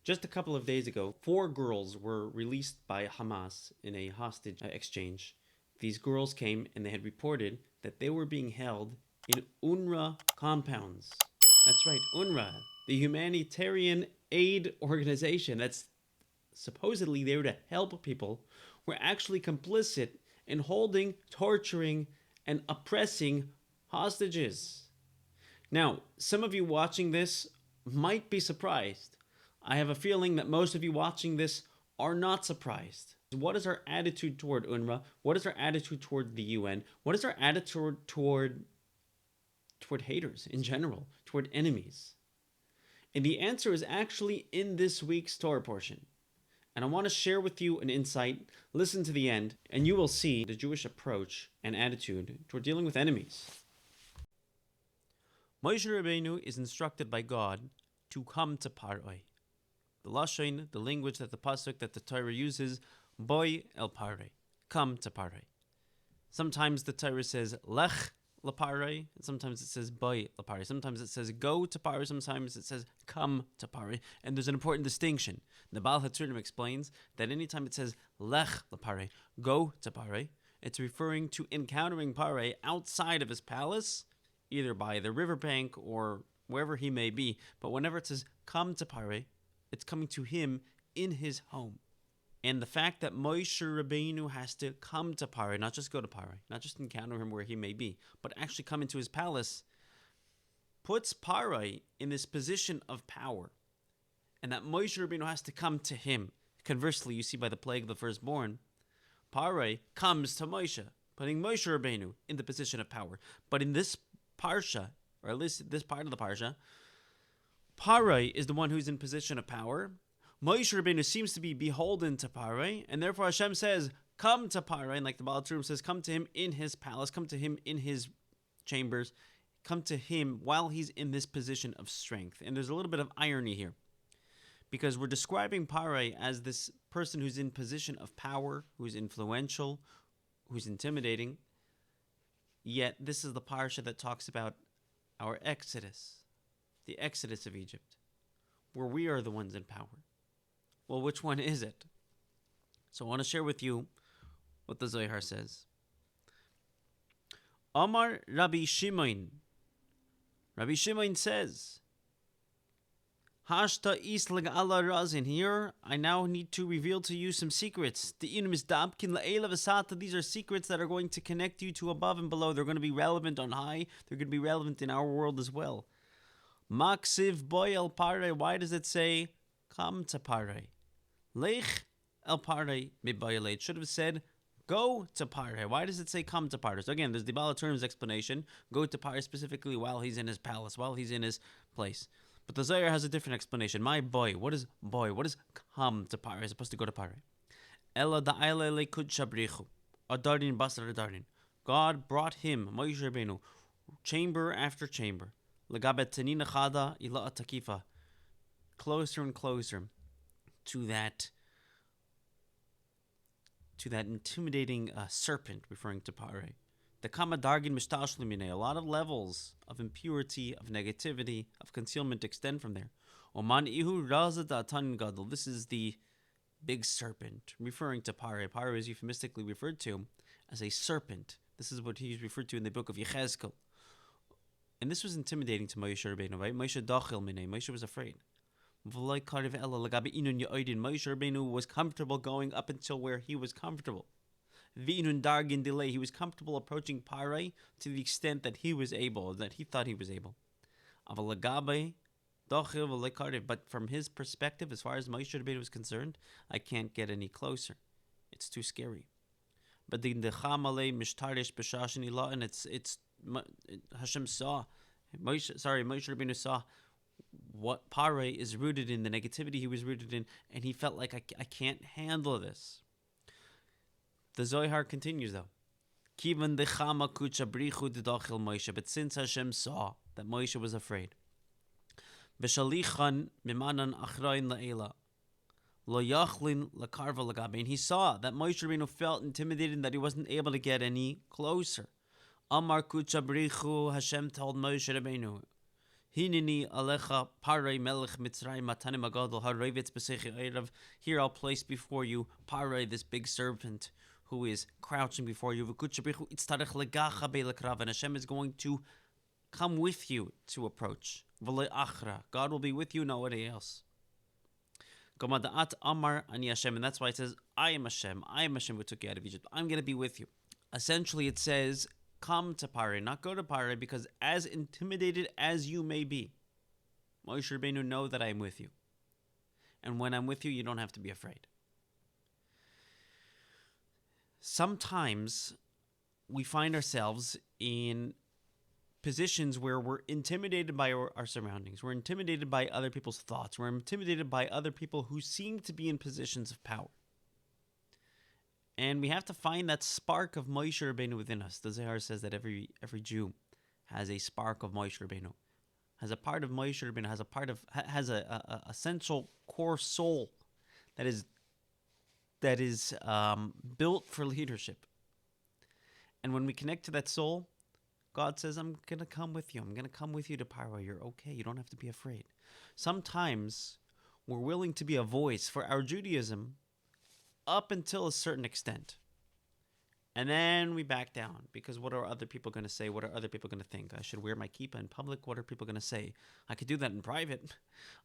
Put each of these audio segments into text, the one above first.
Just a couple of days ago, 4 girls were released by Hamas in a hostage exchange. These girls came and they had reported that they were being held in UNRWA compounds. That's right, UNRWA, the humanitarian aid organization that's supposedly there to help people, were actually complicit in holding, torturing, and oppressing hostages. Now, some of you watching this might be surprised. I have a feeling that most of you watching this are not surprised. What is our attitude toward UNRWA? What is our attitude toward the UN? What is our attitude toward haters in general, toward enemies? And the answer is actually in this week's Torah portion. And I want to share with you an insight. Listen to the end, and you will see the Jewish approach and attitude toward dealing with enemies. Moshe Rabbeinu is instructed by God to come to Paroi. The Lashon, the language that the pasuk that the Torah uses, Boy el Paroi, come to Paroi. Sometimes the Torah says Lech Laparoi, and sometimes it says Boy Laparoi. Sometimes it says go to Paroi, sometimes it says come to Paroi. And there's an important distinction. The Baal HaTzurim explains that anytime it says Lech Laparoi, go to Paroi, it's referring to encountering Paroi outside of his palace, either by the riverbank or wherever he may be. But whenever it says come to Paroi, it's coming to him in his home. And the fact that Moshe Rabbeinu has to come to Paroi, not just go to Paroi, not just encounter him where he may be, but actually come into his palace, puts Paroi in this position of power. And that Moshe Rabbeinu has to come to him. Conversely, you see by the plague of the firstborn, Paroi comes to Moshe, putting Moshe Rabbeinu in the position of power. But in this Parsha, or at least this part of the Parsha, Paroi is the one who's in position of power. Moshe Rabbeinu seems to be beholden to Paroi, and therefore Hashem says, come to Paroi, and like the Baal HaTzurim says, come to him in his palace, come to him in his chambers, come to him while he's in this position of strength. And there's a little bit of irony here, because we're describing Paroi as this person who's in position of power, who's influential, who's intimidating, yet this is the Parsha that talks about our exodus, the exodus of Egypt, where we are the ones in power. Well, which one is it? So I want to share with you what the Zohar says. Amar Rabbi Shimon. Rabbi Shimon says, Hashta islag ala razin. Here, I now need to reveal to you some secrets. These are secrets that are going to connect you to above and below. They're going to be relevant on high. They're going to be relevant in our world as well. Maksiv boy el Paroi. Why does it say, come to Paroi? Lech el Paroi mibayale. It should have said, go to Paroi. Why does it say come to Paroi? So again, there's the Baal HaTzurim's explanation. Go to Paroi specifically while he's in his palace, while he's in his place. But the Zohar has a different explanation. My boy, what is boy? What is come to Paroi as opposed to go to Paroi? Ela da'ile lekud shabrichu. Adarin basar adarin. God brought him, Moshe Rabbeinu, chamber after chamber. Legabet tanina chada ila atakifa. Closer and closer to that intimidating serpent, referring to Paroi. The kama dargin mishtash limine. A lot of levels of impurity, of negativity, of concealment extend from there. Oman ihu raza da'atan gadol. This is the big serpent, referring to Paroi. Paroi is euphemistically referred to as a serpent. This is what he's referred to in the book of Yechezkel. And this was intimidating to Moshe Rabbeinu, right? Moshe dachil minei. Moshe was afraid. Moshe Rabbeinu was comfortable going up until where he was comfortable. V'inun dargin delay. He was comfortable approaching Paroi to the extent that he was able, that he thought he was able. But from his perspective, as far as Moshe Rabbeinu was concerned, I can't get any closer. It's too scary. But the Nechamale mishtarish b'shashin ilah, and it's Hashem saw, Moshe Rabbeinu saw what Paroi is rooted in, the negativity he was rooted in, and he felt like I can't handle this. The Zohar continues though. Kivan dechama kucha brichu dedachil Moshe. But since Hashem saw that Moshe was afraid, v'shalichan mimanan achrayin la'ela, lo yachlin lakarva lagabe, and he saw that Moshe Rabbeinu felt intimidated, that he wasn't able to get any closer. Amar kucha brichu. Hashem told Moshe Rabbeinu, Hinini alecha Parai melech Mitzrayim matanim agadol harovitz b'sechi eirav. Here I'll place before you Parai, this big serpent who is crouching before you. And Hashem is going to come with you to approach. God will be with you, nobody else. Amar ani Hashem, and that's why it says, I am Hashem who took you out of Egypt. I'm going to be with you. Essentially, it says, come to Parai, not go to Parai, because as intimidated as you may be, Moshe Rabbeinu, know that I am with you. And when I'm with you, you don't have to be afraid. Sometimes we find ourselves in positions where we're intimidated by our surroundings. We're intimidated by other people's thoughts. We're intimidated by other people who seem to be in positions of power. And we have to find that spark of Moshe Rabbeinu within us. The Zohar says that every Jew has a spark of Moshe Rabbeinu, has a part of Moshe Rabbeinu, has a essential core soul that is built for leadership. And when we connect to that soul, God says, I'm going to come with you. I'm going to come with you to Parai. You're okay. You don't have to be afraid. Sometimes we're willing to be a voice for our Judaism up until a certain extent. And then we back down because what are other people going to say? What are other people going to think? I should wear my kippah in public. What are people going to say? I could do that in private.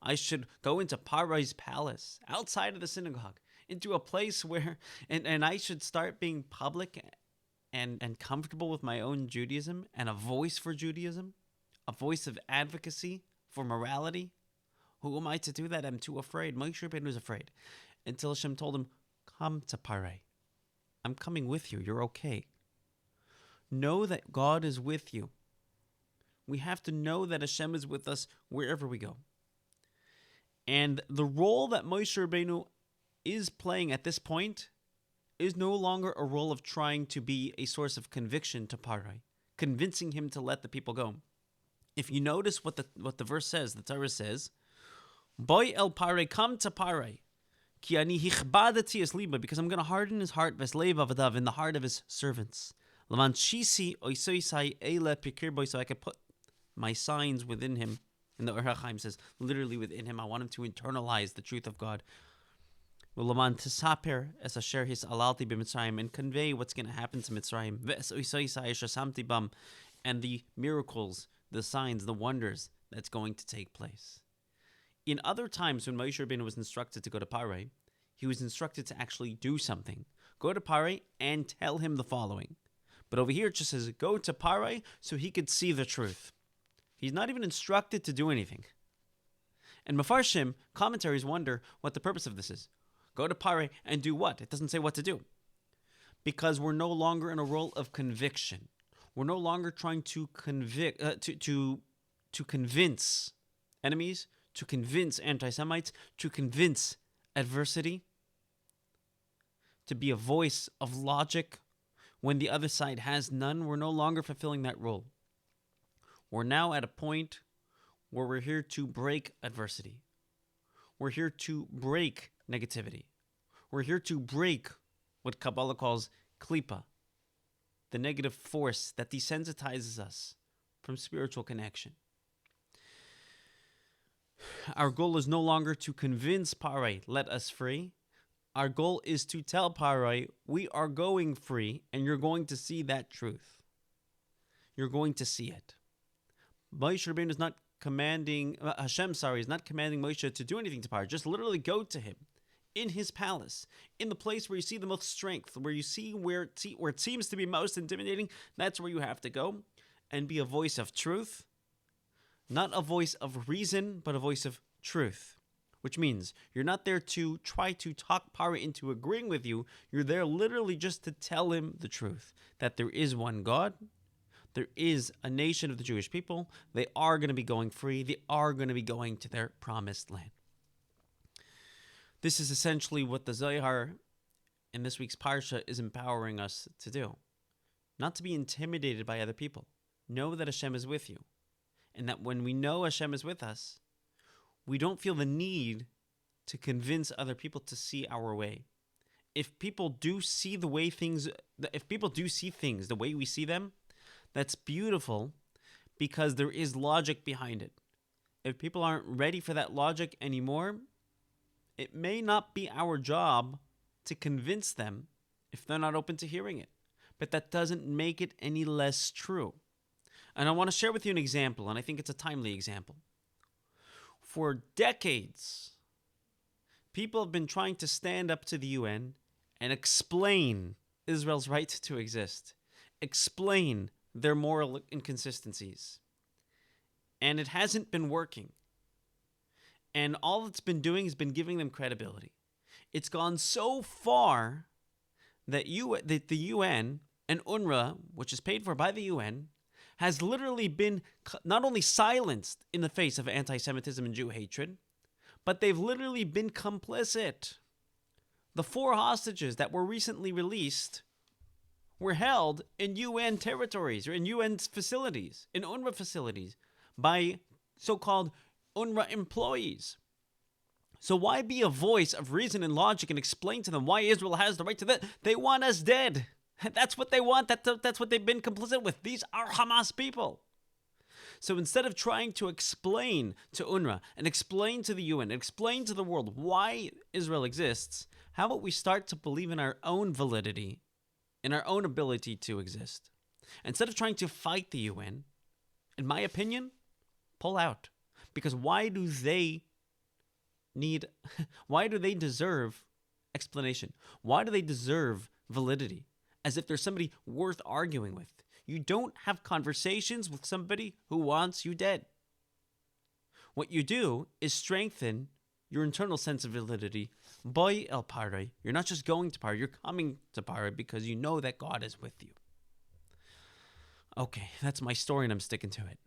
I should go into Parai's palace outside of the synagogue, into a place where, and I should start being public and comfortable with my own Judaism and a voice for Judaism, a voice of advocacy for morality. Who am I to do that? I'm too afraid. Moshe Rabbeinu was afraid until Hashem told him, come to Parai. I'm coming with you. You're okay. Know that God is with you. We have to know that Hashem is with us wherever we go. And the role that Moshe Rabbeinu is playing at this point is no longer a role of trying to be a source of conviction to Parai, convincing him to let the people go. If you notice what the verse says, the Torah says, Boy el Parai, come to Parai, ki ani hichbadati es liba, because I'm going to harden his heart, vesleiv avadav, in the heart of his servants. Lavan shisi oisoisai ele pikir boy, so I could put my signs within him. And the Or HaChaim says, literally within him, I want him to internalize the truth of God. And convey what's going to happen to Mitzrayim, and the miracles, the signs, the wonders that's going to take place. In other times when Moshe Rabbeinu was instructed to go to Parai, he was instructed to actually do something. Go to Parai and tell him the following. But over here it just says, go to Parai so he could see the truth. He's not even instructed to do anything. And Mefarshim, commentaries, wonder what the purpose of this is. Go to Parai and do what? It doesn't say what to do. Because we're no longer in a role of conviction. We're no longer trying to to convince enemies, to convince anti-Semites, to convince adversity, to be a voice of logic when the other side has none. We're no longer fulfilling that role. We're now at a point where we're here to break adversity. We're here to break negativity. We're here to break what Kabbalah calls klipa, the negative force that desensitizes us from spiritual connection. Our goal is no longer to convince Parai, let us free. Our goal is to tell Parai, we are going free, and you're going to see that truth. You're going to see it. Moshe Rabbeinu is not commanding, is not commanding Moshe to do anything to Parai. Just literally go to him in his palace, in the place where you see the most strength, where you see where it seems to be most intimidating. That's where you have to go and be a voice of truth, not a voice of reason, but a voice of truth. Which means you're not there to try to talk Parai into agreeing with you. You're there literally just to tell him the truth, that there is one God. There is a nation of the Jewish people. They are going to be going free. They are going to be going to their promised land. This is essentially what the Zohar in this week's Parsha is empowering us to do. Not to be intimidated by other people. Know that Hashem is with you. And that when we know Hashem is with us, we don't feel the need to convince other people to see our way. If people do see things the way we see them, that's beautiful because there is logic behind it. if people aren't ready for that logic anymore, it may not be our job to convince them if they're not open to hearing it. But that doesn't make it any less true. And I want to share with you an example, and I think it's a timely example. For decades, people have been trying to stand up to the UN and explain Israel's right to exist, explain their moral inconsistencies. And it hasn't been working. And all it's been doing has been giving them credibility. It's gone so far that the UN and UNRWA, which is paid for by the UN, has literally been not only silenced in the face of anti-Semitism and Jew hatred, but they've literally been complicit. The 4 hostages that were recently released were held in UN territories or in UN facilities, in UNRWA facilities, by so-called UNRWA employees. So why be a voice of reason and logic and explain to them why Israel has the right to that? They want us dead. That's what they want. That's what they've been complicit with. These are Hamas people. So instead of trying to explain to UNRWA and explain to the UN and explain to the world why Israel exists, how about we start to believe in our own validity, in our own ability to exist? Instead of trying to fight the UN, in my opinion, pull out. Because why do they deserve explanation? Why do they deserve validity? As if there's somebody worth arguing with. You don't have conversations with somebody who wants you dead. What you do is strengthen your internal sense of validity. Boy el Pare. You're not just going to Pare, you're coming to Pare because you know that God is with you. Okay, that's my story and I'm sticking to it.